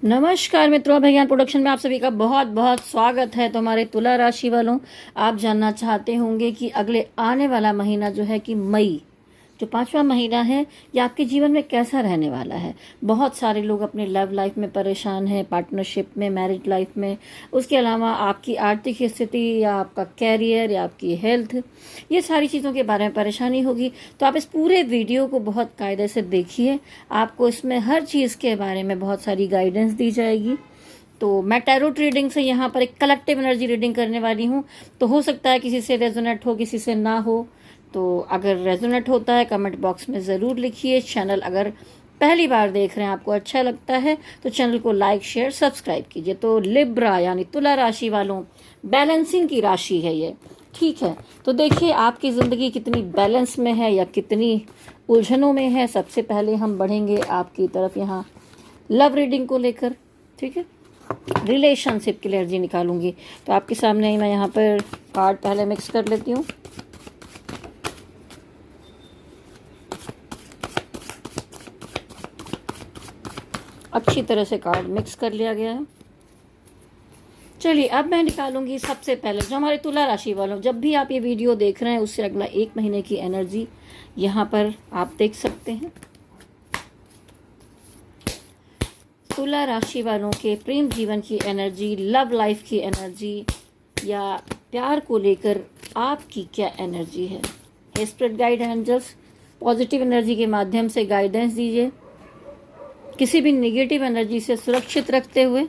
नमस्कार मित्रों, अभिज्ञान प्रोडक्शन में आप सभी का बहुत बहुत स्वागत है। तो हमारे तुला राशि वालों, आप जानना चाहते होंगे कि अगले आने वाला महीना जो है कि मई, जो 5वां महीना है, ये आपके जीवन में कैसा रहने वाला है। बहुत सारे लोग अपने लव लाइफ में परेशान हैं, पार्टनरशिप में, मैरिज लाइफ में। उसके अलावा आपकी आर्थिक स्थिति या आपका कैरियर या आपकी हेल्थ, ये सारी चीज़ों के बारे में परेशानी होगी। तो आप इस पूरे वीडियो को बहुत कायदे से देखिए। आपको इसमें हर चीज़ के बारे में बहुत सारी गाइडेंस दी जाएगी। तो मैं टैरोट रीडिंग से यहाँ पर एक कलेक्टिव एनर्जी रीडिंग करने वाली हूँ। तो हो सकता है किसी से रेजोनेट हो, किसी से ना हो। तो अगर रेजोनेट होता है कमेंट बॉक्स में ज़रूर लिखिए। चैनल अगर पहली बार देख रहे हैं, आपको अच्छा लगता है तो चैनल को लाइक शेयर सब्सक्राइब कीजिए। तो लिब्रा यानी तुला राशि वालों, बैलेंसिंग की राशि है ये, ठीक है। तो देखिए आपकी ज़िंदगी कितनी बैलेंस में है या कितनी उलझनों में है। सबसे पहले हम बढ़ेंगे आपकी तरफ यहाँ लव रीडिंग को लेकर, ठीक है। रिलेशनशिप की एनर्जी निकालूंगी। तो आपके सामने ही मैं यहाँ पर कार्ड पहले मिक्स कर लेती हूँ। अच्छी तरह से कार्ड मिक्स कर लिया गया है। चलिए अब मैं निकालूंगी सबसे पहले जो हमारे तुला राशि वालों, जब भी आप ये वीडियो देख रहे हैं उससे अगला 1 महीने की एनर्जी यहाँ पर आप देख सकते हैं। तुला राशि वालों के प्रेम जीवन की एनर्जी, लव लाइफ की एनर्जी या प्यार को लेकर आपकी क्या एनर्जी है। Spirit guide angels positive energy के माध्यम से गाइडेंस दीजिए, किसी भी नेगेटिव एनर्जी से सुरक्षित रखते हुए।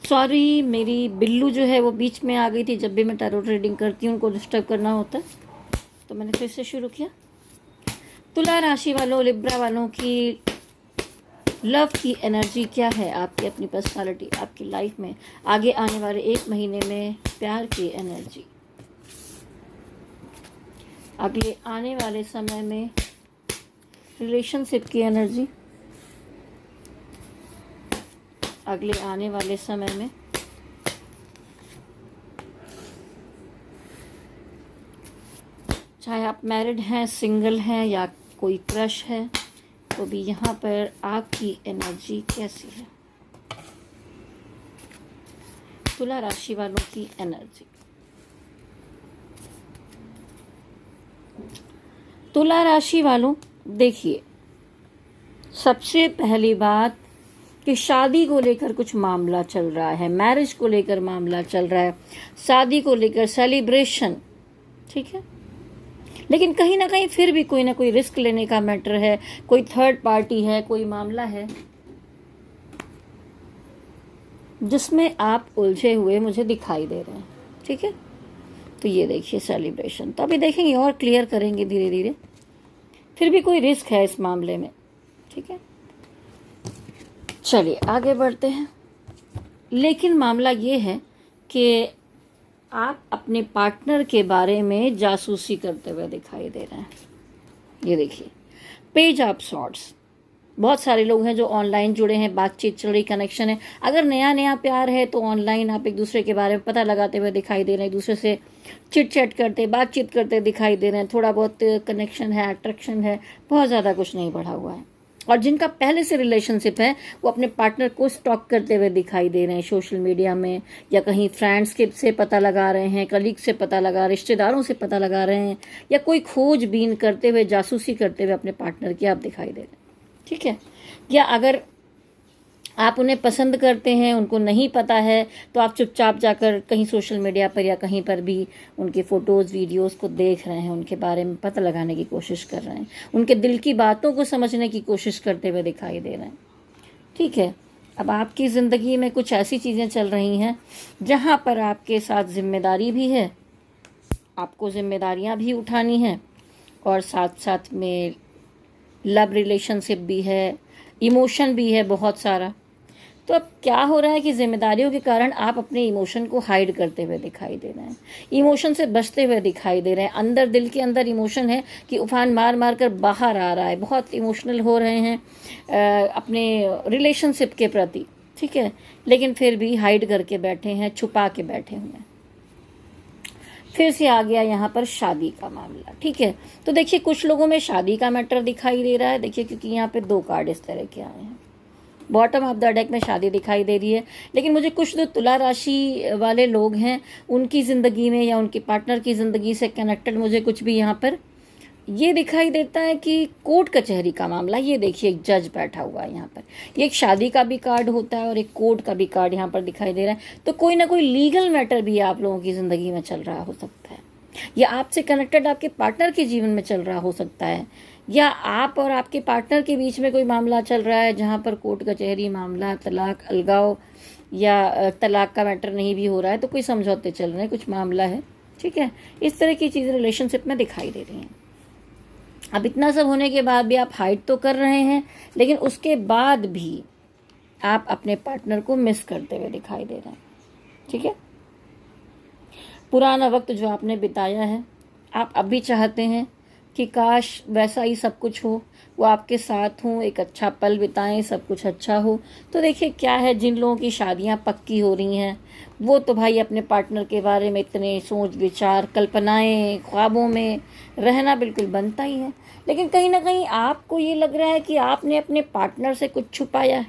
सॉरी, मेरी बिल्लू जो है वो बीच में आ गई थी। जब भी मैं टैरोट रीडिंग करती हूँ उनको डिस्टर्ब करना होता है, तो मैंने फिर से शुरू किया। तुला राशि वालों, लिब्रा वालों की लव की एनर्जी क्या है, आपकी अपनी पर्सनालिटी, आपकी लाइफ में आगे आने वाले 1 महीने में प्यार की एनर्जी, अगले आने वाले समय में रिलेशनशिप की एनर्जी, अगले आने वाले समय में चाहे आप मैरिड हैं, सिंगल हैं या कोई क्रश है, तो भी यहाँ पर आपकी एनर्जी कैसी है। तुला राशि वालों की एनर्जी। तुला राशि वालों, देखिए सबसे पहली बात कि शादी को लेकर कुछ मामला चल रहा है, मैरिज को लेकर मामला चल रहा है, शादी को लेकर सेलिब्रेशन, ठीक है। लेकिन कहीं ना कहीं फिर भी कोई ना कोई रिस्क लेने का मैटर है, कोई थर्ड पार्टी है, कोई मामला है जिसमें आप उलझे हुए मुझे दिखाई दे रहे हैं, ठीक है। तो ये देखिए सेलिब्रेशन, तो अभी देखेंगे और क्लियर करेंगे धीरे धीरे। फिर भी कोई रिस्क है इस मामले में, ठीक है। चलिए आगे बढ़ते हैं। लेकिन मामला ये है कि आप अपने पार्टनर के बारे में जासूसी करते हुए दिखाई दे रहे हैं। ये देखिए पेज ऑफ सॉर्ड्स। बहुत सारे लोग हैं जो ऑनलाइन जुड़े हैं, बातचीत चल रही, कनेक्शन है। अगर नया नया प्यार है तो ऑनलाइन आप एक दूसरे के बारे में पता लगाते हुए दिखाई दे रहे हैं, एक दूसरे से चिट चैट करते, बातचीत करते दिखाई दे रहे हैं। थोड़ा बहुत कनेक्शन है, अट्रैक्शन है, बहुत ज़्यादा कुछ नहीं बढ़ा हुआ है। और जिनका पहले से रिलेशनशिप है वो अपने पार्टनर को स्टॉक करते हुए दिखाई दे रहे हैं, सोशल मीडिया में या कहीं फ्रेंड्स के से पता लगा रहे हैं, कलीग से पता लगा, रिश्तेदारों से पता लगा रहे हैं, या कोई खोजबीन करते हुए, जासूसी करते हुए अपने पार्टनर की आप दिखाई दे रहे हैं, ठीक है। या अगर आप उन्हें पसंद करते हैं, उनको नहीं पता है, तो आप चुपचाप जाकर कहीं सोशल मीडिया पर या कहीं पर भी उनके फ़ोटोज़ वीडियोस को देख रहे हैं, उनके बारे में पता लगाने की कोशिश कर रहे हैं, उनके दिल की बातों को समझने की कोशिश करते हुए दिखाई दे रहे हैं, ठीक है। अब आपकी ज़िंदगी में कुछ ऐसी चीज़ें चल रही हैं जहाँ पर आपके साथ जिम्मेदारी भी है, आपको जिम्मेदारियाँ भी उठानी हैं, और साथ साथ में लव रिलेशनशिप भी है, इमोशन भी है बहुत सारा। तो अब क्या हो रहा है कि जिम्मेदारियों के कारण आप अपने इमोशन को हाइड करते हुए दिखाई दे रहे हैं, इमोशन से बचते हुए दिखाई दे रहे हैं। अंदर, दिल के अंदर इमोशन है कि उफान मार मार कर बाहर आ रहा है, बहुत इमोशनल हो रहे हैं अपने रिलेशनशिप के प्रति, ठीक है। लेकिन फिर भी हाइड करके बैठे हैं, छुपा के बैठे हुए हैं। फिर से आ गया यहाँ पर शादी का मामला, ठीक है। तो देखिए कुछ लोगों में शादी का मैटर दिखाई दे रहा है, देखिए क्योंकि यहाँ पे 2 कार्ड इस तरह के आए हैं, बॉटम ऑफ द डेक में शादी दिखाई दे रही है, लेकिन मुझे कुछ जो तुला राशि वाले लोग हैं उनकी ज़िंदगी में या उनके पार्टनर की ज़िंदगी से कनेक्टेड मुझे कुछ भी यहाँ पर ये दिखाई देता है कि कोर्ट कचहरी का मामला। ये देखिए एक जज बैठा हुआ है यहाँ पर, ये एक शादी का भी कार्ड होता है और एक कोर्ट का भी कार्ड यहाँ पर दिखाई दे रहा है। तो कोई ना कोई लीगल मैटर भी आप लोगों की ज़िंदगी में चल रहा हो सकता है, या आपसे कनेक्टेड आपके पार्टनर के जीवन में चल रहा हो सकता है, या आप और आपके पार्टनर के बीच में कोई मामला चल रहा है जहाँ पर कोर्ट कचहरी मामला, तलाक, अलगाव या तलाक का मैटर नहीं भी हो रहा है तो कोई समझौते चल रहे हैं, कुछ मामला है, ठीक है। इस तरह की चीज़ें रिलेशनशिप में दिखाई दे रही हैं। अब इतना सब होने के बाद भी आप हाइड तो कर रहे हैं, लेकिन उसके बाद भी आप अपने पार्टनर को मिस करते हुए दिखाई दे रहे हैं, ठीक है। पुराना वक्त जो आपने बिताया है, आप अभी चाहते हैं कि काश वैसा ही सब कुछ हो, वो आपके साथ हों, एक अच्छा पल बिताएं, सब कुछ अच्छा हो। तो देखिए क्या है, जिन लोगों की शादियां पक्की हो रही हैं वो तो भाई अपने पार्टनर के बारे में इतने सोच विचार, कल्पनाएं, ख्वाबों में रहना बिल्कुल बनता ही है। लेकिन कहीं ना कहीं आपको ये लग रहा है कि आपने अपने पार्टनर से कुछ छुपाया है,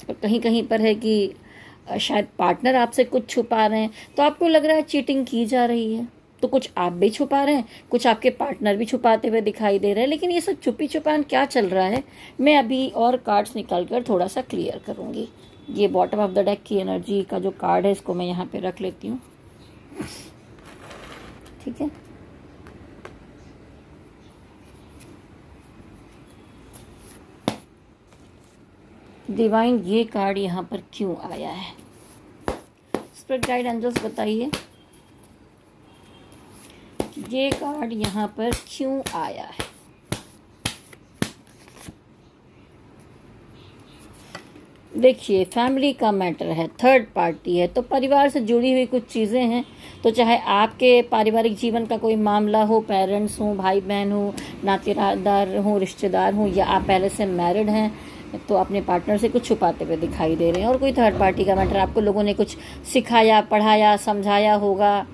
और कहीं कहीं पर है कि शायद पार्टनर आपसे कुछ छुपा रहे हैं, तो आपको लग रहा है चीटिंग की जा रही है। तो कुछ आप भी छुपा रहे हैं, कुछ आपके पार्टनर भी छुपाते हुए दिखाई दे रहे हैं। लेकिन ये सब छुपी छुपान क्या चल रहा है, मैं अभी और कार्ड्स निकाल कर थोड़ा सा क्लियर करूँगी। ये बॉटम ऑफ द डेक की एनर्जी का जो कार्ड है इसको मैं यहाँ पे रख लेती हूँ, ठीक है। डिवाइन, ये कार्ड यहाँ पर क्यों आया है? स्पिरिट गाइड एंजल्स बताइए ये कार्ड यहाँ पर क्यों आया है? देखिए फैमिली का मैटर है, थर्ड पार्टी है, तो परिवार से जुड़ी हुई कुछ चीज़ें हैं। तो चाहे आपके पारिवारिक जीवन का कोई मामला हो, पेरेंट्स हो, भाई बहन हो, नातेदार हो, रिश्तेदार हो, या आप पहले से मैरिड हैं तो अपने पार्टनर से कुछ छुपाते हुए दिखाई दे रहे हैं, और कोई थर्ड पार्टी का मैटर, आपको लोगों ने कुछ सिखाया, पढ़ाया, समझाया होगा,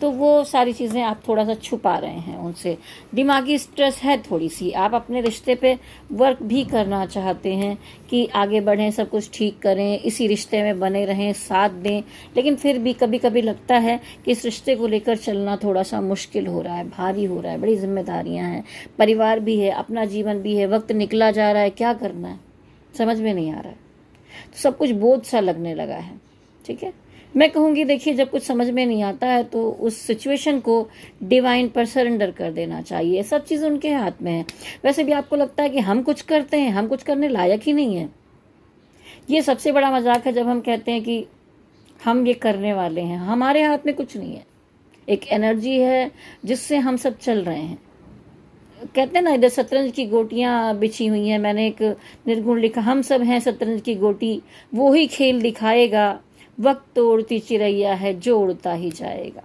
तो वो सारी चीज़ें आप थोड़ा सा छुपा रहे हैं उनसे। दिमागी स्ट्रेस है थोड़ी सी, आप अपने रिश्ते पे वर्क भी करना चाहते हैं कि आगे बढ़ें, सब कुछ ठीक करें, इसी रिश्ते में बने रहें, साथ दें, लेकिन फिर भी कभी कभी लगता है कि इस रिश्ते को लेकर चलना थोड़ा सा मुश्किल हो रहा है, भारी हो रहा है, बड़ी जिम्मेदारियां हैं, परिवार भी है, अपना जीवन भी है, वक्त निकला जा रहा है, क्या करना है समझ में नहीं आ रहा है, तो सब कुछ बोझ सा लगने लगा है, ठीक है। मैं कहूँगी देखिए जब कुछ समझ में नहीं आता है तो उस सिचुएशन को डिवाइन पर सरेंडर कर देना चाहिए, सब चीज़ उनके हाथ में है। वैसे भी आपको लगता है कि हम कुछ करते हैं, हम कुछ करने लायक ही नहीं है, ये सबसे बड़ा मजाक है जब हम कहते हैं कि हम ये करने वाले हैं, हमारे हाथ में कुछ नहीं है। एक एनर्जी है जिससे हम सब चल रहे हैं। कहते हैं ना इधर शतरंज की गोटियां बिछी हुई हैं, मैंने एक निर्गुण लिखा, हम सब हैं शतरंज की गोटी, वो ही खेल दिखाएगा, वक्त तोड़ती चिड़ैया है जो उड़ता ही जाएगा,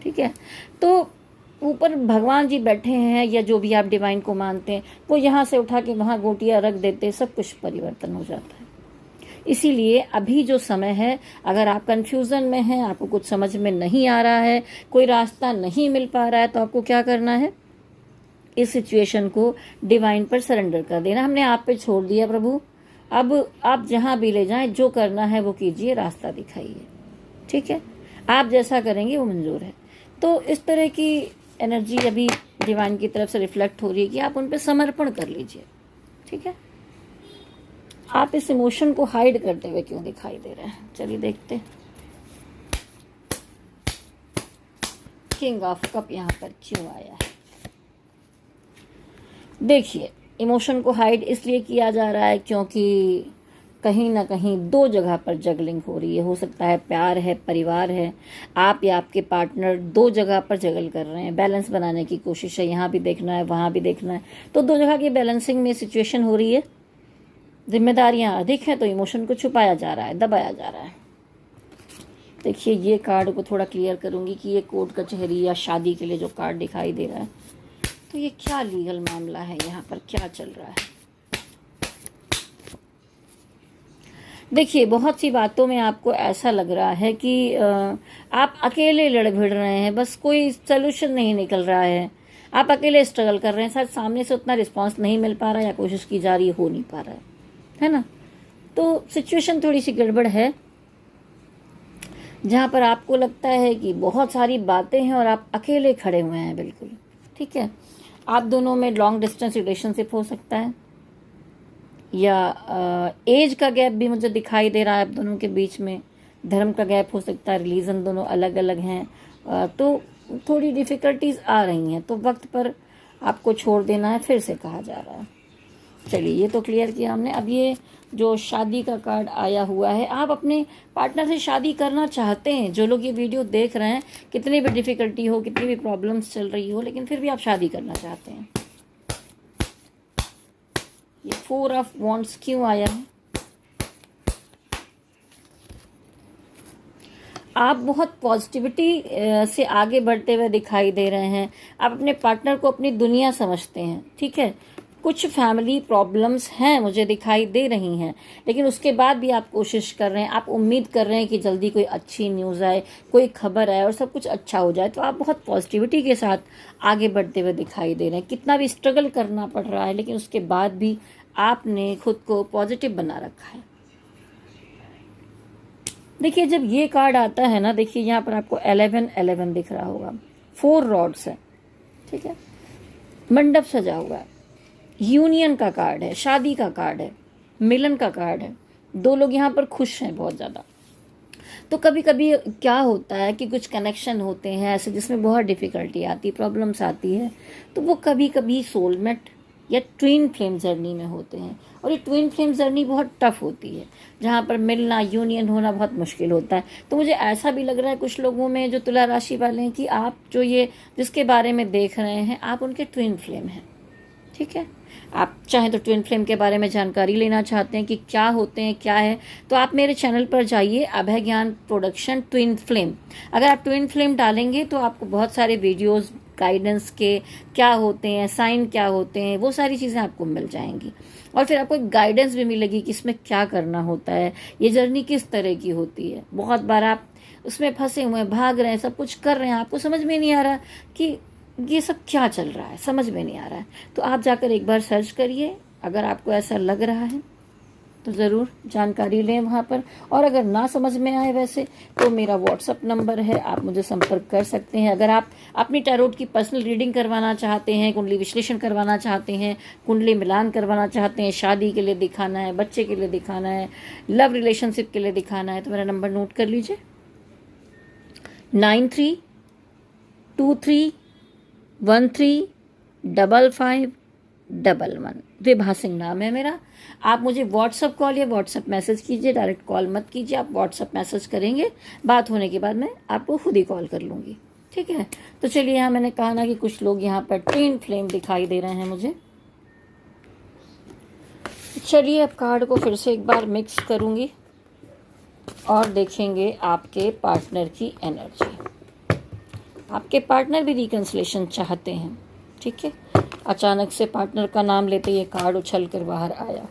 ठीक है। तो ऊपर भगवान जी बैठे हैं या जो भी आप डिवाइन को मानते हैं, वो यहाँ से उठा के वहाँ गोटियां रख देते, सब कुछ परिवर्तन हो जाता है। इसीलिए अभी जो समय है, अगर आप कंफ्यूजन में हैं, आपको कुछ समझ में नहीं आ रहा है, कोई रास्ता नहीं मिल पा रहा है, तो आपको क्या करना है, इस सिचुएशन को डिवाइन पर सरेंडर कर देना। हमने आप पे छोड़ दिया प्रभु, अब आप जहाँ भी ले जाएं, जो करना है वो कीजिए, रास्ता दिखाइए, ठीक है, आप जैसा करेंगे वो मंजूर है। तो इस तरह की एनर्जी अभी डिवाइन की तरफ से रिफ्लेक्ट हो रही है कि आप उन पर समर्पण कर लीजिए, ठीक है। आप इस इमोशन को हाइड करते हुए क्यों दिखाई दे रहे हैं, चलिए देखते हैं। किंग ऑफ कप यहाँ पर क्यों आया है? देखिए इमोशन को हाइड इसलिए किया जा रहा है क्योंकि कहीं ना कहीं दो जगह पर जगलिंग हो रही है। हो सकता है प्यार है, परिवार है, आप या आपके पार्टनर दो जगह पर जगल कर रहे हैं, बैलेंस बनाने की कोशिश है, यहाँ भी देखना है, वहाँ भी देखना है, तो दो जगह की बैलेंसिंग में सिचुएशन हो रही है। जिम्मेदारियां अधिक हैं तो इमोशन को छुपाया जा रहा है, दबाया जा रहा है। देखिए ये कार्ड को थोड़ा क्लियर करूंगी कि ये कोर्ट कचहरी या शादी के लिए जो कार्ड दिखाई दे रहा है, तो ये क्या लीगल मामला है, यहाँ पर क्या चल रहा है। देखिए बहुत सी बातों में आपको ऐसा लग रहा है कि आप अकेले लड़ भिड़ रहे हैं, बस कोई सोल्यूशन नहीं निकल रहा है, आप अकेले स्ट्रगल कर रहे हैं, शायद सामने से उतना रिस्पांस नहीं मिल पा रहा है या कोशिश की जा रही है, हो नहीं पा रहा है। है ना। तो सिचुएशन थोड़ी सी गड़बड़ है, जहाँ पर आपको लगता है कि बहुत सारी बातें हैं और आप अकेले खड़े हुए हैं बिल्कुल। ठीक है, आप दोनों में लॉन्ग डिस्टेंस रिलेशनशिप हो सकता है, या एज का गैप भी मुझे दिखाई दे रहा है आप दोनों के बीच में, धर्म का गैप हो सकता है, रिलीजन दोनों अलग अलग हैं। तो थोड़ी डिफ़िकल्टीज आ रही हैं, तो वक्त पर आपको छोड़ देना है, फिर से कहा जा रहा है। चलिए, ये तो क्लियर किया हमने। अब ये जो शादी का कार्ड आया हुआ है, आप अपने पार्टनर से शादी करना चाहते हैं, जो लोग ये वीडियो देख रहे हैं, कितनी भी डिफ़िकल्टी हो, कितनी भी प्रॉब्लम्स चल रही हो, लेकिन फिर भी आप शादी करना चाहते हैं। ये 4 ऑफ वॉन्ड्स क्यों आया है? आप बहुत पॉजिटिविटी से आगे बढ़ते हुए दिखाई दे रहे हैं। आप अपने पार्टनर को अपनी दुनिया समझते हैं। ठीक है, कुछ फैमिली प्रॉब्लम्स हैं मुझे दिखाई दे रही हैं, लेकिन उसके बाद भी आप कोशिश कर रहे हैं, आप उम्मीद कर रहे हैं कि जल्दी कोई अच्छी न्यूज़ आए, कोई खबर आए और सब कुछ अच्छा हो जाए। तो आप बहुत पॉजिटिविटी के साथ आगे बढ़ते हुए दिखाई दे रहे हैं। कितना भी स्ट्रगल करना पड़ रहा है, लेकिन उसके बाद भी आपने खुद को पॉजिटिव बना रखा है। देखिए, जब ये कार्ड आता है ना, देखिए यहाँ पर आपको 11 दिख रहा होगा, 4 रॉड्स है। ठीक है, मंडप सजा हुआ है, यूनियन का कार्ड है, शादी का कार्ड है, मिलन का कार्ड है। 2 लोग यहाँ पर खुश हैं बहुत ज़्यादा। तो कभी कभी क्या होता है कि कुछ कनेक्शन होते हैं ऐसे जिसमें बहुत डिफ़िकल्टी आती, प्रॉब्लम्स आती है, तो वो कभी कभी सोलमेट या ट्विन फ्लेम जर्नी में होते हैं। और ये ट्विन फ्लेम जर्नी बहुत टफ होती है, जहाँ पर मिलना, यूनियन होना बहुत मुश्किल होता है। तो मुझे ऐसा भी लग रहा है कुछ लोगों में जो तुला राशि वाले हैं कि आप जो ये जिसके बारे में देख रहे हैं, आप उनके ट्विन फ्लेम हैं। ठीक है, आप चाहें तो ट्विन फ्लेम के बारे में जानकारी लेना चाहते हैं कि क्या होते हैं, क्या है, तो आप मेरे चैनल पर जाइए, अभय ज्ञान प्रोडक्शन ट्विन फ्लेम। अगर आप ट्विन फ्लेम डालेंगे तो आपको बहुत सारे वीडियोस गाइडेंस के, क्या होते हैं, साइन क्या होते हैं, वो सारी चीज़ें आपको मिल जाएंगी। और फिर आपको एक गाइडेंस भी मिलेगी कि इसमें क्या करना होता है, ये जर्नी किस तरह की होती है। बहुत बार आप उसमें फंसे हुए हैं, भाग रहे हैं, सब कुछ कर रहे हैं, आपको समझ में नहीं आ रहा कि ये सब क्या चल रहा है, समझ में नहीं आ रहा है। तो आप जाकर एक बार सर्च करिए, अगर आपको ऐसा लग रहा है तो ज़रूर जानकारी लें वहाँ पर। और अगर ना समझ में आए वैसे, तो मेरा व्हाट्सअप नंबर है, आप मुझे संपर्क कर सकते हैं। अगर आप अपनी टैरोट की पर्सनल रीडिंग करवाना चाहते हैं, कुंडली विश्लेषण करवाना चाहते हैं, कुंडली मिलान करवाना चाहते हैं, शादी के लिए दिखाना है, बच्चे के लिए दिखाना है, लव रिलेशनशिप के लिए दिखाना है, तो मेरा नंबर नोट कर लीजिए, 9323155511। विभा सिंह नाम है मेरा। आप मुझे व्हाट्सअप कॉल या व्हाट्सअप मैसेज कीजिए, डायरेक्ट कॉल मत कीजिए। आप व्हाट्सअप मैसेज करेंगे, बात होने के बाद मैं आपको खुद ही कॉल कर लूँगी। ठीक है, तो चलिए, यहाँ मैंने कहा ना कि कुछ लोग यहाँ पर ट्विन फ्लेम दिखाई दे रहे हैं मुझे। चलिए, अब कार्ड को फिर से एक बार मिक्स करूँगी और देखेंगे आपके पार्टनर की एनर्जी। आपके पार्टनर भी रिकंसिलेशन चाहते हैं। ठीक है, अचानक से पार्टनर का नाम लेते ये कार्ड उछल कर बाहर आया।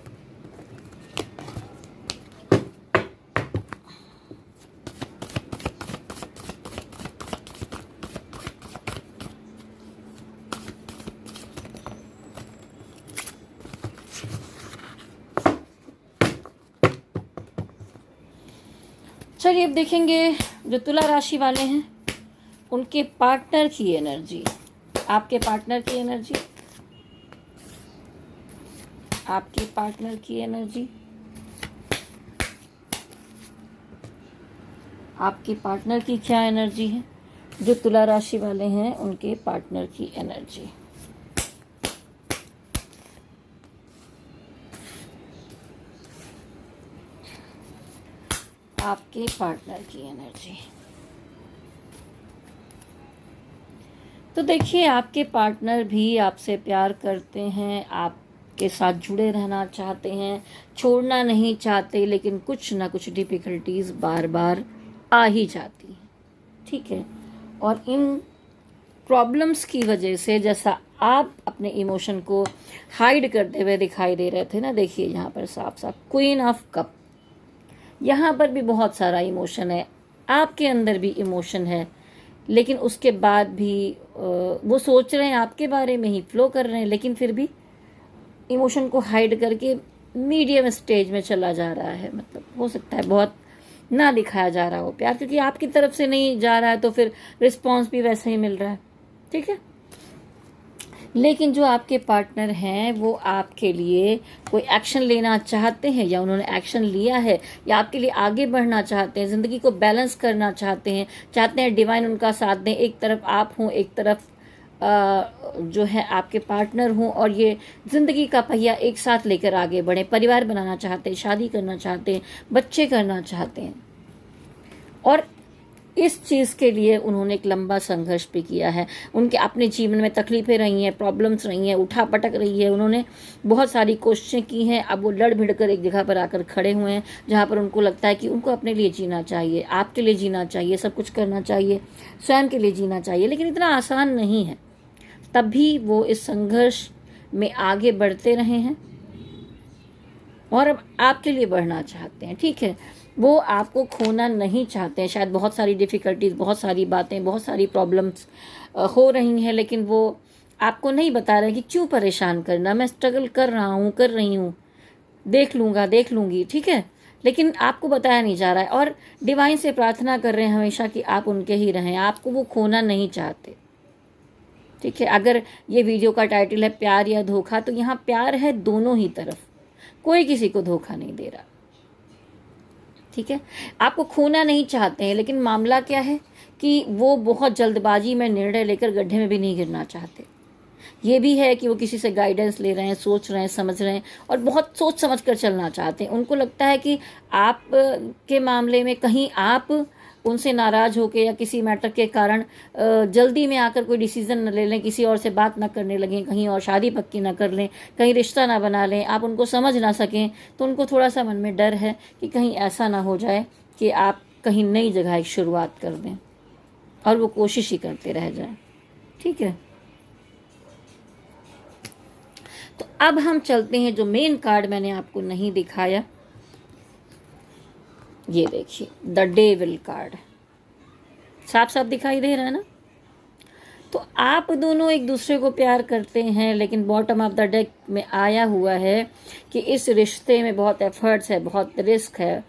चलिए, अब देखेंगे जो तुला राशि वाले हैं उनके पार्टनर की एनर्जी, आपके पार्टनर की एनर्जी, आपके पार्टनर की एनर्जी, आपके पार्टनर की क्या एनर्जी है, जो तुला राशि वाले हैं उनके पार्टनर की एनर्जी। आपके पार्टनर की एनर्जी। तो देखिए, आपके पार्टनर भी आपसे प्यार करते हैं, आपके साथ जुड़े रहना चाहते हैं, छोड़ना नहीं चाहते, लेकिन कुछ ना कुछ डिफ़िकल्टीज बार बार आ ही जाती हैं। ठीक है, और इन प्रॉब्लम्स की वजह से, जैसा आप अपने इमोशन को हाइड करते हुए दिखाई दे रहे थे ना, देखिए यहाँ पर साफ साफ क्वीन ऑफ कप, यहाँ पर भी बहुत सारा इमोशन है, आपके अंदर भी इमोशन है, लेकिन उसके बाद भी वो सोच रहे हैं आपके बारे में ही, फ्लो कर रहे हैं, लेकिन फिर भी इमोशन को हाइड करके मीडियम स्टेज में चला जा रहा है, मतलब हो सकता है बहुत ना दिखाया जा रहा हो प्यार, क्योंकि आपकी तरफ से नहीं जा रहा है तो फिर रिस्पॉन्स भी वैसे ही मिल रहा है, ठीक है। लेकिन जो आपके पार्टनर हैं वो आपके लिए कोई एक्शन लेना चाहते हैं, या उन्होंने एक्शन लिया है, या आपके लिए आगे बढ़ना चाहते हैं, ज़िंदगी को बैलेंस करना चाहते हैं डिवाइन उनका साथ दें, एक तरफ आप हों, एक तरफ जो है आपके पार्टनर हों, और ये ज़िंदगी का पहिया एक साथ लेकर आगे बढ़ें, परिवार बनाना चाहते हैं, शादी करना चाहते हैं, बच्चे करना चाहते हैं। और इस चीज़ के लिए उन्होंने एक लंबा संघर्ष भी किया है। उनके अपने जीवन में तकलीफ़ें रही हैं, प्रॉब्लम्स रही हैं, उठा पटक रही है, उन्होंने बहुत सारी कोशिशें की हैं। अब वो लड़ भिड़ कर एक जगह पर आकर खड़े हुए हैं जहाँ पर उनको लगता है कि उनको अपने लिए जीना चाहिए, आपके लिए जीना चाहिए, सब कुछ करना चाहिए, स्वयं के लिए जीना चाहिए, लेकिन इतना आसान नहीं है। तब भी वो इस संघर्ष में आगे बढ़ते रहे हैं और अब आपके लिए बढ़ना चाहते हैं, ठीक है। वो आपको खोना नहीं चाहते हैं। शायद बहुत सारी डिफ़िकल्टीज, बहुत सारी बातें, बहुत सारी प्रॉब्लम्स हो रही हैं, लेकिन वो आपको नहीं बता रहे कि क्यों परेशान करना, मैं स्ट्रगल कर रहा हूँ, कर रही हूँ, देख लूँगा, देख लूँगी, ठीक है। लेकिन आपको बताया नहीं जा रहा है, और डिवाइन से प्रार्थना कर रहे हैं हमेशा कि आप उनके ही रहें, आपको वो खोना नहीं चाहते, ठीक है। अगर ये वीडियो का टाइटल है प्यार या धोखा, तो यहाँ प्यार है दोनों ही तरफ, कोई किसी को धोखा नहीं दे रहा, ठीक है। आपको खोना नहीं चाहते हैं, लेकिन मामला क्या है कि वो बहुत जल्दबाजी में निर्णय लेकर गड्ढे में भी नहीं गिरना चाहते। ये भी है कि वो किसी से गाइडेंस ले रहे हैं, सोच रहे हैं, समझ रहे हैं, और बहुत सोच समझ कर चलना चाहते हैं। उनको लगता है कि आप के मामले में कहीं आप उनसे नाराज़ होकर या किसी मैटर के कारण जल्दी में आकर कोई डिसीज़न न ले लें, किसी और से बात ना करने लगें, कहीं और शादी पक्की ना कर लें, कहीं रिश्ता ना बना लें, आप उनको समझ ना सकें, तो उनको थोड़ा सा मन में डर है कि कहीं ऐसा ना हो जाए कि आप कहीं नई जगह एक शुरुआत कर दें और वो कोशिश ही करते रह जाएं, ठीक है। तो अब हम चलते हैं, जो मेन कार्ड मैंने आपको नहीं दिखाया, ये देखिए द डेविल कार्ड, साफ साफ दिखाई दे रहा है ना। तो आप दोनों एक दूसरे को प्यार करते हैं, लेकिन बॉटम ऑफ द डेक में आया हुआ है कि इस रिश्ते में बहुत एफर्ट्स है, बहुत रिस्क है,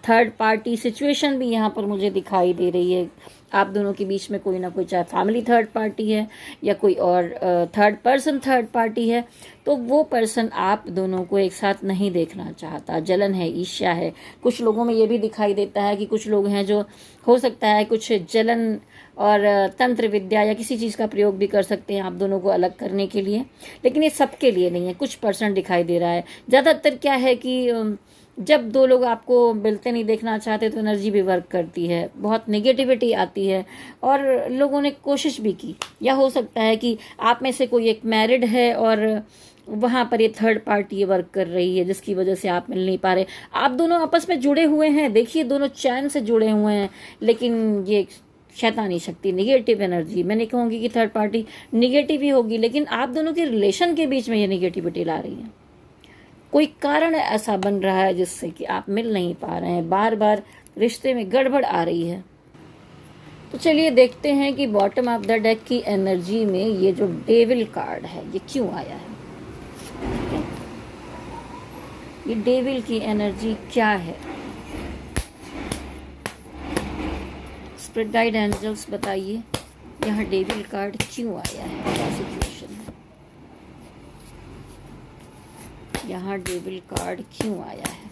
थर्ड पार्टी सिचुएशन भी यहाँ पर मुझे दिखाई दे रही है। आप दोनों के बीच में कोई ना कोई, चाहे फैमिली थर्ड पार्टी है या कोई और थर्ड पर्सन थर्ड पार्टी है, तो वो पर्सन आप दोनों को एक साथ नहीं देखना चाहता। जलन है, ईर्ष्या है। कुछ लोगों में ये भी दिखाई देता है कि कुछ लोग हैं जो हो सकता है कुछ जलन और तंत्र विद्या या किसी चीज़ का प्रयोग भी कर सकते हैं आप दोनों को अलग करने के लिए, लेकिन ये सबके लिए नहीं है, कुछ % दिखाई दे रहा है। ज़्यादातर क्या है कि जब दो लोग आपको मिलते नहीं देखना चाहते तो एनर्जी भी वर्क करती है, बहुत नेगेटिविटी आती है, और लोगों ने कोशिश भी की, या हो सकता है कि आप में से कोई एक मैरिड है और वहाँ पर ये थर्ड पार्टी वर्क कर रही है, जिसकी वजह से आप मिल नहीं पा रहे। आप दोनों आपस में जुड़े हुए हैं, देखिए दोनों चैन से जुड़े हुए हैं, लेकिन ये शैतानी शक्ति, नेगेटिव एनर्जी, मैं नहीं कहूँगी कि थर्ड पार्टी नेगेटिव ही होगी, लेकिन आप दोनों के रिलेशन के बीच में ये नेगेटिविटी ला रही है। कोई कारण ऐसा बन रहा है जिससे कि आप मिल नहीं पा रहे हैं, बार बार रिश्ते में गड़बड़ आ रही है। तो चलिए देखते हैं कि बॉटम ऑफ द डेक की एनर्जी में ये जो डेविल कार्ड है ये क्यों आया है। ये डेविल की एनर्जी क्या है? स्पिरिट गाइड एंजल्स बताइए, यहाँ डेविल कार्ड क्यों आया है, क्या सिचुएशन है? यहाँ डेविल कार्ड क्यों आया है?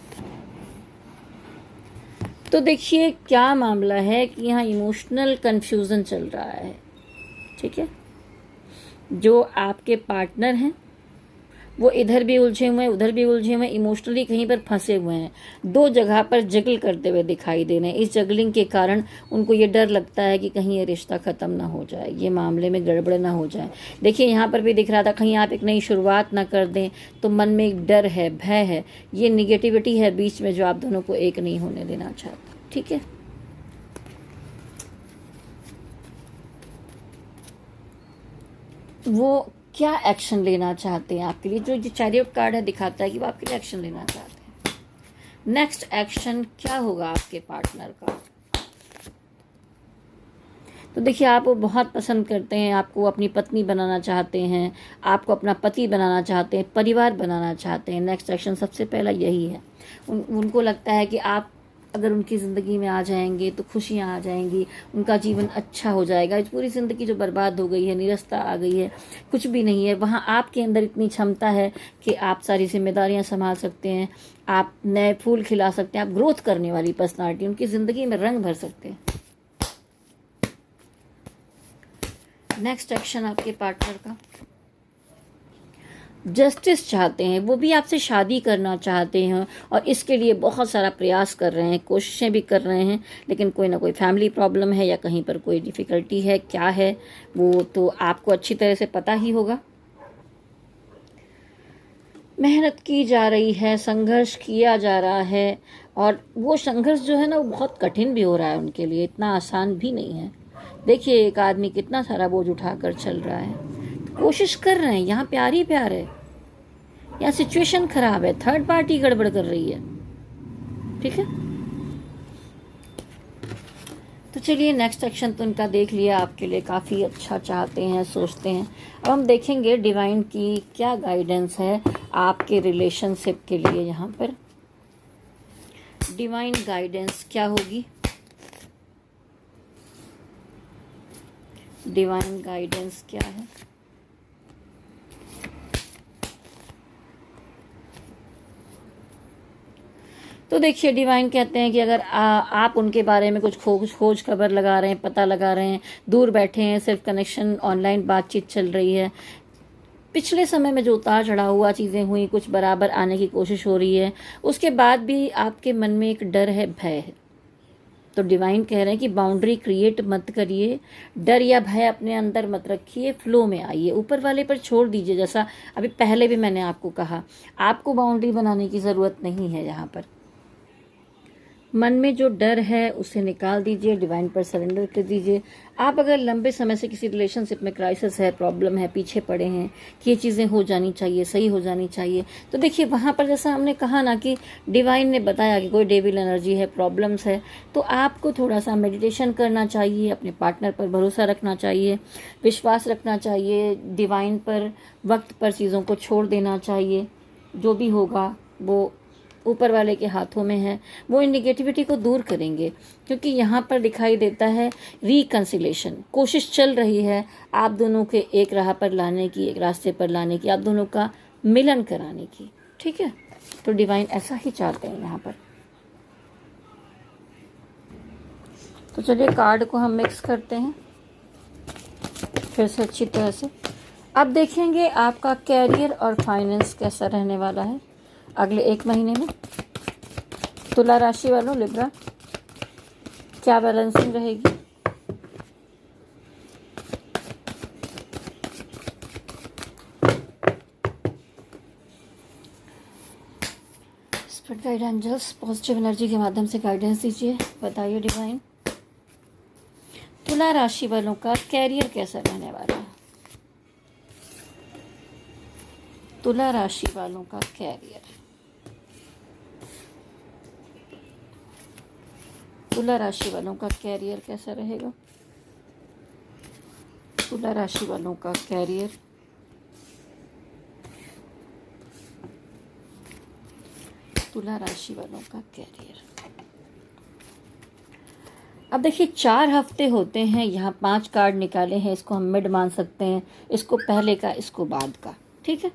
तो देखिए क्या मामला है कि यहाँ इमोशनल कंफ्यूजन चल रहा है, ठीक है। जो आपके पार्टनर हैं वो इधर भी उलझे हुए हैं, उधर भी उलझे हुए हैं, इमोशनली कहीं पर फंसे हुए हैं, दो जगह पर जगल करते हुए दिखाई दे रहे हैं। इस जगलिंग के कारण उनको ये डर लगता है कि कहीं ये रिश्ता ख़त्म ना हो जाए, ये मामले में गड़बड़ ना हो जाए। देखिए यहाँ पर भी दिख रहा था, कहीं आप एक नई शुरुआत ना कर दें, तो मन में एक डर है, भय है, ये निगेटिविटी है बीच में जो आप दोनों को एक नहीं होने देना चाहता, ठीक है। वो क्या एक्शन लेना चाहते हैं आपके लिए? जो चैरियट कार्ड है दिखाता है कि वो आपके लिए एक्शन लेना चाहते हैं। नेक्स्ट एक्शन क्या होगा आपके पार्टनर का? तो देखिए आप वो बहुत पसंद करते हैं, आपको अपनी पत्नी बनाना चाहते हैं, आपको अपना पति बनाना चाहते हैं, परिवार बनाना चाहते हैं। नेक्स्ट एक्शन सबसे पहला यही है। उनको लगता है कि आप अगर उनकी ज़िंदगी में आ जाएंगे तो खुशियाँ आ जाएंगी, उनका जीवन अच्छा हो जाएगा। इस पूरी ज़िंदगी जो बर्बाद हो गई है, निरस्ता आ गई है, कुछ भी नहीं है, वहाँ आपके अंदर इतनी क्षमता है कि आप सारी जिम्मेदारियाँ संभाल सकते हैं, आप नए फूल खिला सकते हैं, आप ग्रोथ करने वाली पर्सनालिटी, उनकी ज़िंदगी में रंग भर सकते हैं। नेक्स्ट एक्शन आपके पार्टनर का जस्टिस चाहते हैं, वो भी आपसे शादी करना चाहते हैं और इसके लिए बहुत सारा प्रयास कर रहे हैं, कोशिशें भी कर रहे हैं, लेकिन कोई ना कोई फैमिली प्रॉब्लम है या कहीं पर कोई डिफ़िकल्टी है। क्या है वो तो आपको अच्छी तरह से पता ही होगा। मेहनत की जा रही है, संघर्ष किया जा रहा है और वो संघर्ष जो है ना वो बहुत कठिन भी हो रहा है उनके लिए, इतना आसान भी नहीं है। देखिए एक आदमी कितना सारा बोझ उठाकर चल रहा है, कोशिश कर रहे हैं, यहाँ प्यार ही प्यार है, यहाँ सिचुएशन खराब है, थर्ड पार्टी गड़बड़ कर रही है। ठीक है, तो चलिए नेक्स्ट एक्शन तो उनका देख लिया, आपके लिए काफ़ी अच्छा चाहते हैं, सोचते हैं। अब हम देखेंगे डिवाइन की क्या गाइडेंस है आपके रिलेशनशिप के लिए। यहाँ पर डिवाइन गाइडेंस क्या होगी, डिवाइन गाइडेंस क्या है। तो देखिए डिवाइन कहते हैं कि अगर आप उनके बारे में कुछ खोज खबर लगा रहे हैं, पता लगा रहे हैं, दूर बैठे हैं, सिर्फ कनेक्शन ऑनलाइन बातचीत चल रही है, पिछले समय में जो उतार चढ़ा हुआ चीज़ें हुई, कुछ बराबर आने की कोशिश हो रही है, उसके बाद भी आपके मन में एक डर है, भय है। तो डिवाइन कह रहे हैं कि बाउंड्री क्रिएट मत करिए, डर या भय अपने अंदर मत रखिए, फ्लो में आइए, ऊपर वाले पर छोड़ दीजिए। जैसा अभी पहले भी मैंने आपको कहा, आपको बाउंड्री बनाने की ज़रूरत नहीं है। यहाँ पर मन में जो डर है उसे निकाल दीजिए, डिवाइन पर सरेंडर कर दीजिए। आप अगर लंबे समय से किसी रिलेशनशिप में क्राइसिस है, प्रॉब्लम है, पीछे पड़े हैं कि ये चीज़ें हो जानी चाहिए, सही हो जानी चाहिए, तो देखिए वहाँ पर जैसा हमने कहा ना कि डिवाइन ने बताया कि कोई डेविल एनर्जी है, प्रॉब्लम्स है, तो आपको थोड़ा सा मेडिटेशन करना चाहिए, अपने पार्टनर पर भरोसा रखना चाहिए, विश्वास रखना चाहिए, डिवाइन पर वक्त पर चीज़ों को छोड़ देना चाहिए। जो भी होगा वो ऊपर वाले के हाथों में है, वो इन निगेटिविटी को दूर करेंगे। क्योंकि यहाँ पर दिखाई देता है रिकंसिलेशन, कोशिश चल रही है आप दोनों के एक राह पर लाने की, एक रास्ते पर लाने की, आप दोनों का मिलन कराने की। ठीक है, तो डिवाइन ऐसा ही चाहते हैं यहाँ पर। तो चलिए कार्ड को हम मिक्स करते हैं फिर से अच्छी तरह से। अब देखेंगे आपका कैरियर और फाइनेंस कैसा रहने वाला है अगले 1 महीने में। तुला राशि वालों, लिब्रा, क्या बैलेंसिंग रहेगी। Spirit guide angels positive energy के माध्यम से गाइडेंस दीजिए, बताइए डिवाइन तुला राशि वालों का कैरियर कैसा रहने वाला है। तुला राशि वालों का कैरियर, तुला राशि वालों का कैरियर कैसा रहेगा। तुला राशि वालों का कैरियर, तुला राशि वालों का कैरियर। अब देखिए 4 हफ्ते होते हैं, यहाँ 5 कार्ड निकाले हैं, इसको हम मिड मान सकते हैं, इसको पहले का, इसको बाद का। ठीक है,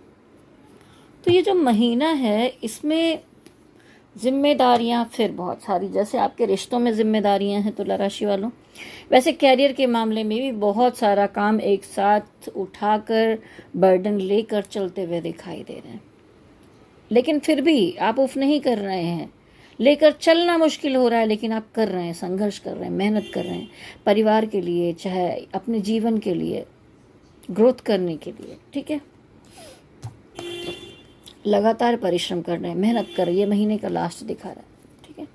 तो ये जो महीना है इसमें जिम्मेदारियां फिर बहुत सारी, जैसे आपके रिश्तों में जिम्मेदारियां हैं तुला राशि वालों, वैसे कैरियर के मामले में भी बहुत सारा काम एक साथ उठाकर बर्डन लेकर चलते हुए दिखाई दे रहे हैं। लेकिन फिर भी आप उफ नहीं कर रहे हैं, लेकर चलना मुश्किल हो रहा है, लेकिन आप कर रहे हैं, संघर्ष कर रहे हैं, मेहनत कर रहे हैं परिवार के लिए, चाहे अपने जीवन के लिए, ग्रोथ करने के लिए। ठीक है, लगातार परिश्रम कर रहे हैं, मेहनत कर रहे हैं, ये महीने का लास्ट दिखा रहा है। ठीक है,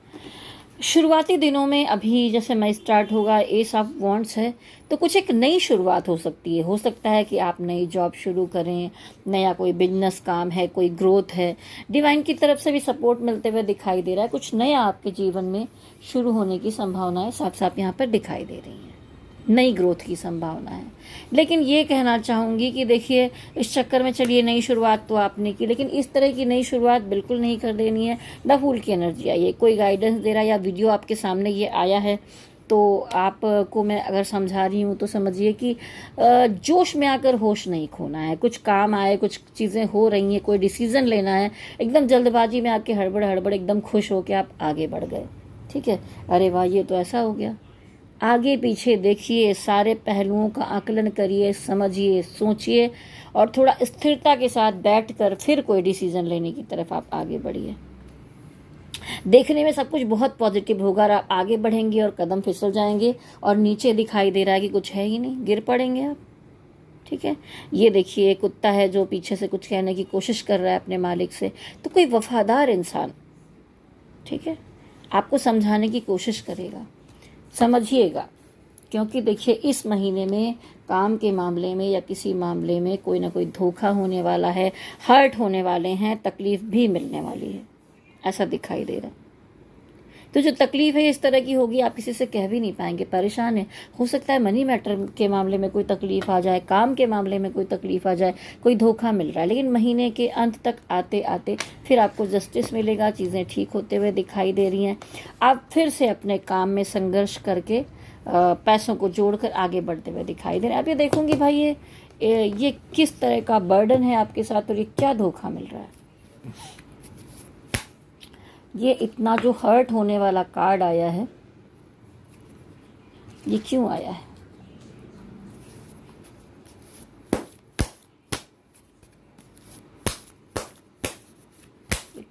शुरुआती दिनों में अभी जैसे मई स्टार्ट होगा, एस ऑफ वॉन्ड्स है, तो कुछ एक नई शुरुआत हो सकती है। हो सकता है कि आप नई जॉब शुरू करें, नया कोई बिजनेस काम है, कोई ग्रोथ है, डिवाइन की तरफ से भी सपोर्ट मिलते हुए दिखाई दे रहा है। कुछ नया आपके जीवन में शुरू होने की संभावनाएं साफ साफ यहाँ पर दिखाई दे रही हैं। नई ग्रोथ की संभावना है। लेकिन ये कहना चाहूँगी कि देखिए, इस चक्कर में चलिए नई शुरुआत तो आपने की, लेकिन इस तरह की नई शुरुआत बिल्कुल नहीं कर देनी है। ना फूल की एनर्जी आई है, कोई गाइडेंस दे रहा है या वीडियो आपके सामने ये आया है तो आपको मैं अगर समझा रही हूँ तो समझिए कि जोश में आकर होश नहीं खोना है। कुछ काम आए, कुछ चीज़ें हो रही हैं, कोई डिसीज़न लेना है, एकदम जल्दबाजी में आके हड़बड़ हड़बड़ एकदम खुश होकर आप आगे बढ़ गए, ठीक है, अरे वाह ये तो ऐसा हो गया। आगे पीछे देखिए, सारे पहलुओं का आकलन करिए, समझिए, सोचिए और थोड़ा स्थिरता के साथ बैठकर फिर कोई डिसीजन लेने की तरफ आप आगे बढ़िए। देखने में सब कुछ बहुत पॉजिटिव होगा और आप आगे बढ़ेंगे और कदम फिसल जाएंगे और नीचे दिखाई दे रहा है कि कुछ है ही नहीं, गिर पड़ेंगे आप, ठीक है। ये देखिए, एक कुत्ता है जो पीछे से कुछ कहने की कोशिश कर रहा है अपने मालिक से, तो कोई वफादार इंसान, ठीक है, आपको समझाने की कोशिश करेगा, समझिएगा। क्योंकि देखिए, इस महीने में काम के मामले में या किसी मामले में कोई ना कोई धोखा होने वाला है, हर्ट होने वाले हैं, तकलीफ भी मिलने वाली है, ऐसा दिखाई दे रहा है। तो जो तकलीफ है इस तरह की होगी, आप किसी से कह भी नहीं पाएंगे, परेशान है। हो सकता है मनी मैटर के मामले में कोई तकलीफ आ जाए, काम के मामले में कोई तकलीफ आ जाए, कोई धोखा मिल रहा है, लेकिन महीने के अंत तक आते आते फिर आपको जस्टिस मिलेगा, चीज़ें ठीक होते हुए दिखाई दे रही हैं। आप फिर से अपने काम में संघर्ष करके पैसों को जोड़कर आगे बढ़ते हुए दिखाई दे रहे हैं। अब ये देखूंगी भाई ये किस तरह का बर्डन है आपके साथ और ये क्या धोखा मिल रहा है। ये इतना जो हर्ट होने वाला कार्ड आया है, ये क्यों आया है?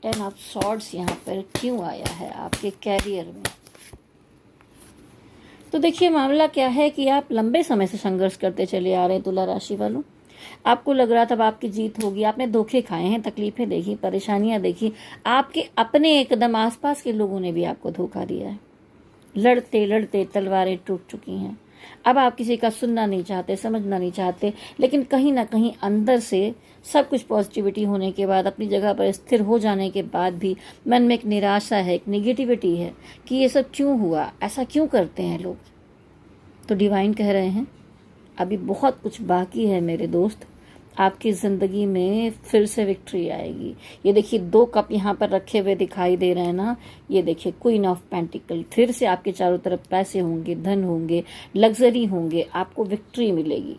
टेन ऑफ सॉर्ड्स यहाँ पर क्यों आया है आपके कैरियर में? तो देखिए, मामला क्या है कि आप लंबे समय से संघर्ष करते चले आ रहे हैं तुला राशि वालों। आपको लग रहा था अब आपकी जीत होगी, आपने धोखे खाए हैं, तकलीफें देखी, परेशानियां देखी, आपके अपने एकदम आसपास के लोगों ने भी आपको धोखा दिया है। लड़ते लड़ते तलवारें टूट चुकी हैं। अब आप किसी का सुनना नहीं चाहते, समझना नहीं चाहते, लेकिन कहीं ना कहीं अंदर से सब कुछ पॉजिटिविटी होने के बाद, अपनी जगह पर स्थिर हो जाने के बाद भी मन में एक निराशा है, एक निगेटिविटी है कि ये सब क्यों हुआ, ऐसा क्यों करते हैं लोग। तो डिवाइन कह रहे हैं अभी बहुत कुछ बाकी है मेरे दोस्त, आपकी ज़िंदगी में फिर से विक्ट्री आएगी। ये देखिए, 2 कप यहाँ पर रखे हुए दिखाई दे रहे हैं ना, ये देखिए क्वीन ऑफ पेंटिकल, फिर से आपके चारों तरफ पैसे होंगे, धन होंगे, लग्जरी होंगे, आपको विक्ट्री मिलेगी,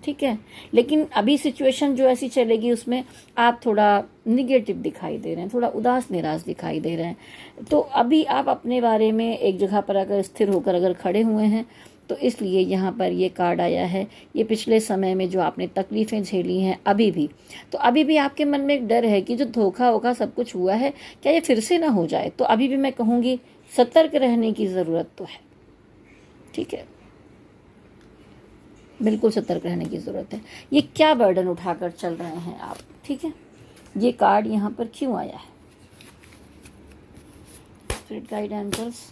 ठीक है। लेकिन अभी सिचुएशन जो ऐसी चलेगी उसमें आप थोड़ा निगेटिव दिखाई दे रहे हैं, थोड़ा उदास निराश दिखाई दे रहे हैं। तो अभी आप अपने बारे में एक जगह पर अगर स्थिर होकर अगर खड़े हुए हैं तो इसलिए यहाँ पर ये कार्ड आया है। ये पिछले समय में जो आपने तकलीफ़ें झेली हैं अभी भी, तो अभी भी आपके मन में एक डर है कि जो धोखा होगा, सब कुछ हुआ है, क्या ये फिर से ना हो जाए। तो अभी भी मैं कहूँगी सतर्क रहने की ज़रूरत तो है, ठीक है, बिल्कुल सतर्क रहने की ज़रूरत है। ये क्या बर्डन उठाकर चल रहे हैं आप, ठीक है। ये कार्ड यहाँ पर क्यों आया है? Spirit guide angels,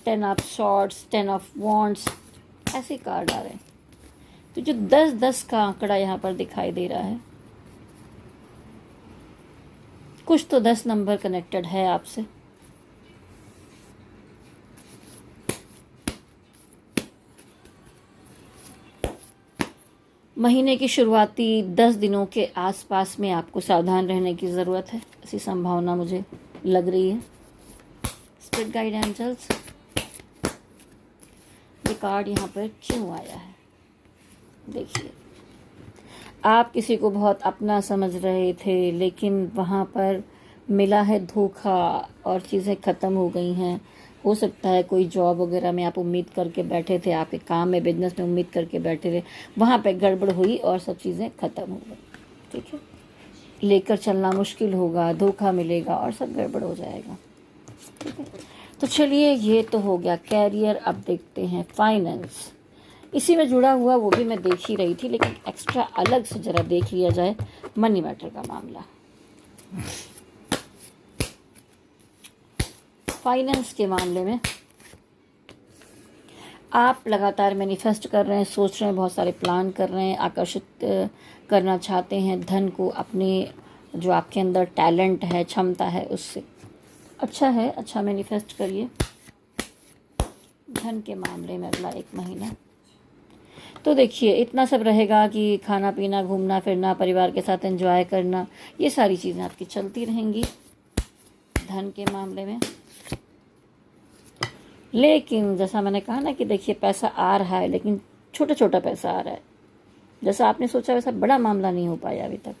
10 of swords, 10 of wands, ऐसे कार्ड आ रहे हैं। तो जो 10-10 का आंकड़ा यहाँ पर दिखाई दे रहा है, कुछ तो 10 नंबर कनेक्टेड है आपसे। महीने की शुरुआती 10 दिनों के आसपास में आपको सावधान रहने की ज़रूरत है, ऐसी संभावना मुझे लग रही है। स्पिरिट गाइड एंजल्स, ये कार्ड यहाँ पर क्यों आया है? देखिए, आप किसी को बहुत अपना समझ रहे थे, लेकिन वहाँ पर मिला है धोखा और चीज़ें ख़त्म हो गई हैं। हो सकता है कोई जॉब वगैरह में आप उम्मीद करके बैठे थे, आपके काम में, बिजनेस में उम्मीद करके बैठे थे, वहाँ पे गड़बड़ हुई और सब चीज़ें ख़त्म हो गई, ठीक है। लेकर चलना मुश्किल होगा, धोखा मिलेगा और सब गड़बड़ हो जाएगा, ठीक है। तो चलिए, ये तो हो गया कैरियर। अब देखते हैं फाइनेंस, इसी में जुड़ा हुआ वो भी मैं देख ही रही थी, लेकिन एक्स्ट्रा अलग से ज़रा देख लिया जाए मनी मैटर का मामला। फाइनेंस के मामले में आप लगातार मैनिफेस्ट कर रहे हैं, सोच रहे हैं, बहुत सारे प्लान कर रहे हैं, आकर्षित करना चाहते हैं धन को अपने जो आपके अंदर टैलेंट है, क्षमता है, उससे। अच्छा है, अच्छा मैनिफेस्ट करिए। धन के मामले में अगला 1 महीना। तो देखिए इतना सब रहेगा कि खाना पीना, घूमना फिरना, परिवार के साथ एंजॉय करना, ये सारी चीज़ें आपकी चलती रहेंगी धन के मामले में। लेकिन जैसा मैंने कहा ना कि देखिए पैसा आ रहा है, लेकिन छोटा छोटा पैसा आ रहा है। जैसा आपने सोचा वैसा बड़ा मामला नहीं हो पाया अभी तक।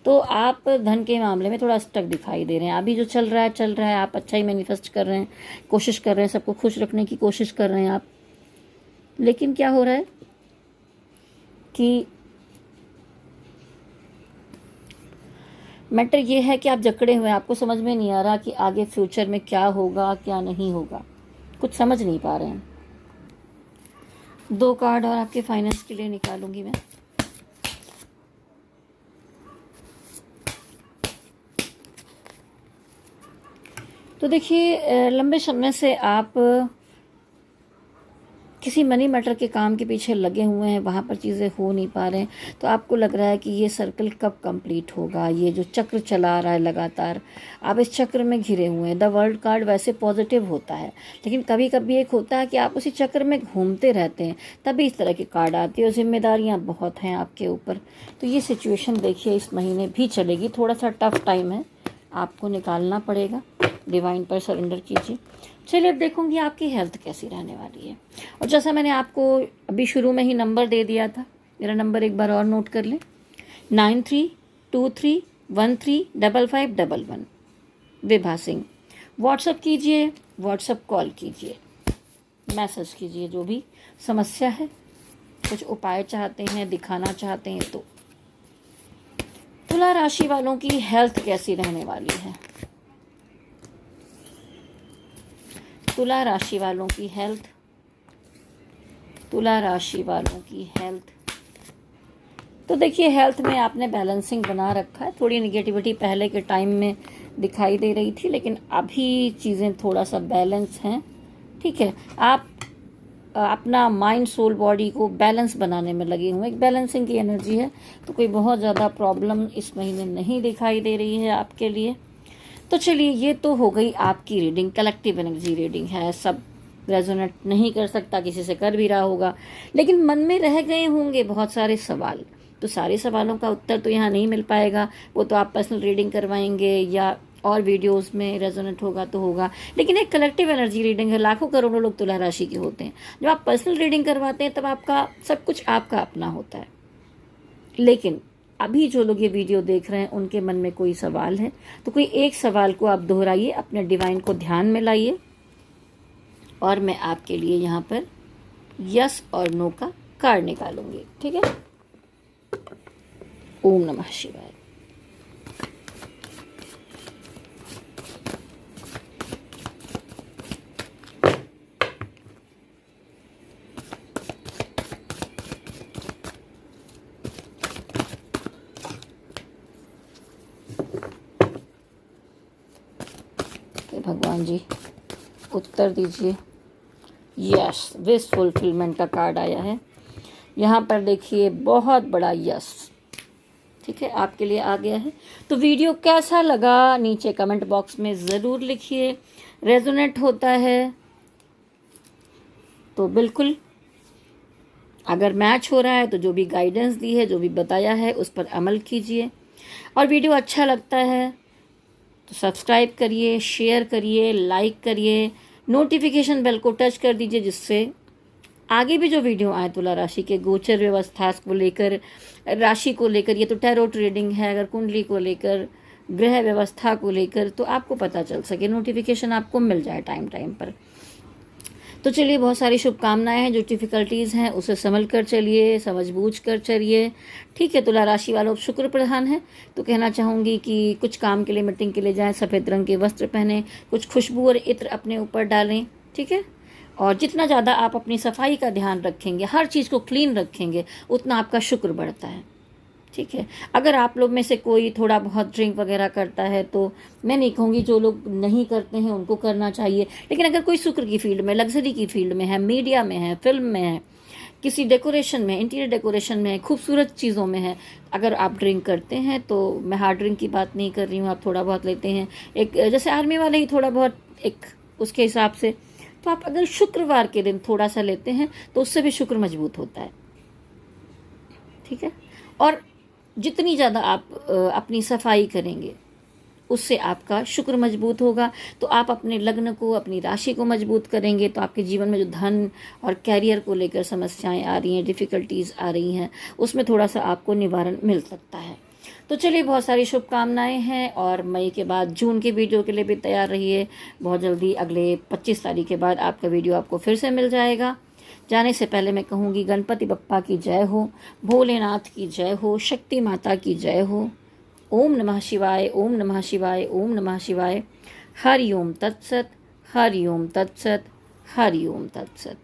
तो आप धन के मामले में थोड़ा स्टक दिखाई दे रहे हैं। अभी जो चल रहा है आप अच्छा ही मैनिफेस्ट कर रहे हैं, कोशिश कर रहे हैं, सबको खुश रखने की कोशिश कर रहे हैं आप। लेकिन क्या हो रहा है कि मैटर ये है कि आप जकड़े हुए हैं, आपको समझ में नहीं आ रहा कि आगे फ्यूचर में क्या होगा क्या नहीं होगा, कुछ समझ नहीं पा रहे हैं। 2 कार्ड और आपके फाइनेंस के लिए निकालूंगी मैं। तो देखिए लंबे समय से आप किसी मनी मैटर के काम के पीछे लगे हुए हैं, वहाँ पर चीज़ें हो नहीं पा रहे हैं। तो आपको लग रहा है कि ये सर्कल कब कंप्लीट होगा, ये जो चक्र चला आ रहा है लगातार, आप इस चक्र में घिरे हुए हैं। द वर्ल्ड कार्ड वैसे पॉजिटिव होता है, लेकिन कभी कभी एक होता है कि आप उसी चक्र में घूमते रहते हैं, तभी इस तरह की कार्ड आती है और जिम्मेदारियाँ बहुत हैं आपके ऊपर। तो ये सिचुएशन देखिए इस महीने भी चलेगी, थोड़ा सा टफ टाइम है, आपको निकालना पड़ेगा। डिवाइन पर सरेंडर कीजिए। चलिए अब देखूंगी आपकी हेल्थ कैसी रहने वाली है। और जैसा मैंने आपको अभी शुरू में ही नंबर दे दिया था, मेरा नंबर एक बार और नोट कर लें, 9323135511। विभा सिंह। व्हाट्सअप कीजिए, व्हाट्सअप कॉल कीजिए, मैसेज कीजिए, जो भी समस्या है, कुछ उपाय चाहते हैं, दिखाना चाहते हैं तो। तुला राशि वालों की हेल्थ कैसी रहने वाली है? तुला राशि वालों की हेल्थ, तुला राशि वालों की हेल्थ। तो देखिए हेल्थ में आपने बैलेंसिंग बना रखा है। थोड़ी निगेटिविटी पहले के टाइम में दिखाई दे रही थी, लेकिन अभी चीज़ें थोड़ा सा बैलेंस हैं। ठीक है, आप अपना माइंड सोल बॉडी को बैलेंस बनाने में लगे हुए, एक बैलेंसिंग की एनर्जी है। तो कोई बहुत ज़्यादा प्रॉब्लम इस महीने नहीं दिखाई दे रही है आपके लिए। तो चलिए ये तो हो गई आपकी रीडिंग, कलेक्टिव एनर्जी रीडिंग है। सब रेजोनेट नहीं कर सकता, किसी से कर भी रहा होगा, लेकिन मन में रह गए होंगे बहुत सारे सवाल। तो सारे सवालों का उत्तर तो यहाँ नहीं मिल पाएगा, वो तो आप पर्सनल रीडिंग करवाएंगे या और वीडियोस में रेजोनेट होगा तो होगा। लेकिन एक कलेक्टिव एनर्जी रीडिंग है, लाखों करोड़ों लोग तुला राशि के होते हैं। जब आप पर्सनल रीडिंग करवाते हैं तब आपका सब कुछ आपका अपना होता है। लेकिन अभी जो लोग ये वीडियो देख रहे हैं उनके मन में कोई सवाल है तो कोई एक सवाल को आप दोहराइए, अपने डिवाइन को ध्यान में लाइए, और मैं आपके लिए यहाँ पर यस और नो का कार्ड निकालूंगी। ठीक है, ओम नमः शिवाय। भगवान जी उत्तर दीजिए। यस, विश फुलफिलमेंट का कार्ड आया है यहाँ पर, देखिए बहुत बड़ा यस। ठीक है, आपके लिए आ गया है। तो वीडियो कैसा लगा नीचे कमेंट बॉक्स में ज़रूर लिखिए। रेजोनेट होता है तो बिल्कुल, अगर मैच हो रहा है तो जो भी गाइडेंस दी है, जो भी बताया है, उस पर अमल कीजिए। और वीडियो अच्छा लगता है तो सब्सक्राइब करिए, शेयर करिए, लाइक करिए, नोटिफिकेशन बेल को टच कर दीजिए, जिससे आगे भी जो वीडियो आए तुला राशि के गोचर व्यवस्था को लेकर, राशि को लेकर, ये तो टैरोट रीडिंग है, अगर कुंडली को लेकर, ग्रह व्यवस्था को लेकर, तो आपको पता चल सके, नोटिफिकेशन आपको मिल जाए टाइम टाइम पर। तो चलिए, बहुत सारी शुभकामनाएं हैं। जो डिफिकल्टीज हैं उसे संभल कर चलिए, समझ बूझ कर चलिए। ठीक है, तुला राशि वालों शुक्र प्रधान है तो कहना चाहूँगी कि कुछ काम के लिए, मीटिंग के लिए जाएं, सफ़ेद रंग के वस्त्र पहने, कुछ खुशबू और इत्र अपने ऊपर डालें। ठीक है, और जितना ज़्यादा आप अपनी सफाई का ध्यान रखेंगे, हर चीज़ को क्लीन रखेंगे, उतना आपका शुक्र बढ़ता है। ठीक है, अगर आप लोग में से कोई थोड़ा बहुत ड्रिंक वगैरह करता है तो मैं नहीं कहूँगी, जो लोग नहीं करते हैं उनको करना चाहिए। लेकिन अगर कोई शुक्र की फील्ड में, लग्जरी की फील्ड में है, मीडिया में है, फिल्म में है, किसी डेकोरेशन में, इंटीरियर डेकोरेशन में, खूबसूरत चीज़ों में है, अगर आप ड्रिंक करते हैं, तो मैं हार्ड ड्रिंक की बात नहीं कर रही हूँ, आप थोड़ा बहुत लेते हैं, एक जैसे आर्मी वाले ही थोड़ा बहुत, एक उसके हिसाब से तो आप अगर शुक्रवार के दिन थोड़ा सा लेते हैं तो उससे भी शुक्र मजबूत होता है। ठीक है, और जितनी ज़्यादा आप अपनी सफाई करेंगे उससे आपका शुक्र मजबूत होगा। तो आप अपने लग्न को, अपनी राशि को मजबूत करेंगे तो आपके जीवन में जो धन और कैरियर को लेकर समस्याएं आ रही हैं, डिफ़िकल्टीज आ रही हैं, उसमें थोड़ा सा आपको निवारण मिल सकता है। तो चलिए, बहुत सारी शुभकामनाएं हैं और मई के बाद जून के वीडियो के लिए भी तैयार रहिए। बहुत जल्दी अगले 25 तारीख के बाद आपका वीडियो आपको फिर से मिल जाएगा। जाने से पहले मैं कहूँगी गणपति बप्पा की जय हो, भोलेनाथ की जय हो, शक्ति माता की जय हो। ओम नमः शिवाय, ओम नमः शिवाय, ओम नमः शिवाय। हरि ओम तत्सत, हरि ओम तत्सत, हरि ओम तत्सत।